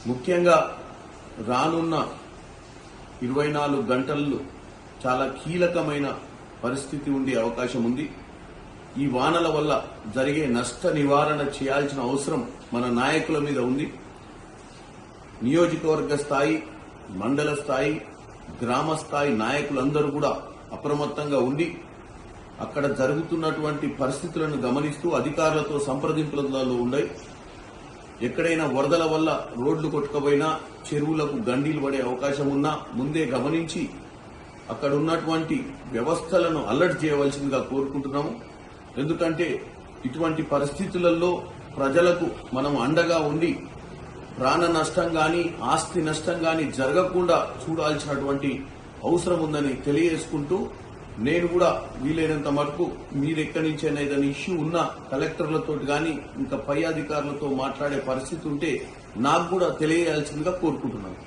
ముఖ్యంగా రానున్న 24 గంటల్లో చాలా కీలకమైన పరిస్థితి ఉండే అవకాశం ఉంది. ఈ వానల వల్ల జరిగే నష్ట నివారణ చేయాల్సిన అవసరం మన నాయకుల మీద ఉంది. నియోజకవర్గ స్థాయి, మండల స్థాయి, గ్రామ స్థాయి నాయకులందరూ కూడా అప్రమత్తంగా ఉండి అక్కడ జరుగుతున్నటువంటి పరిస్థితులను గమనిస్తూ అధికారులతో సంప్రదింపులలో ఉన్నాయి. ఎక్కడైనా వరదల వల్ల రోడ్లు కొట్టుకుపోయినా, చెరువులకు గండీలు పడే అవకాశం ఉన్నా ముందే గమనించి అక్కడ ఉన్నటువంటి వ్యవస్థలను అలర్ట్ చేయవలసిందిగా కోరుకుంటున్నాము. ఎందుకంటే ఇటువంటి పరిస్థితులలో ప్రజలకు మనం అండగా ఉండి ప్రాణ నష్టం గాని, ఆస్తి నష్టం గాని జరగకుండా చూడాల్సినటువంటి అవసరం ఉందని తెలియజేసుకుంటూ, నేను కూడా వీలైనంత మటుకు మీరెక్కడి నుంచైనా ఏదైనా ఇష్యూ ఉన్నా కలెక్టర్లతో గాని ఇంకా పై అధికారులతో మాట్లాడే పరిస్థితి ఉంటే నాకు కూడా తెలియజేయాల్సిందిగా కోరుకుంటున్నాను.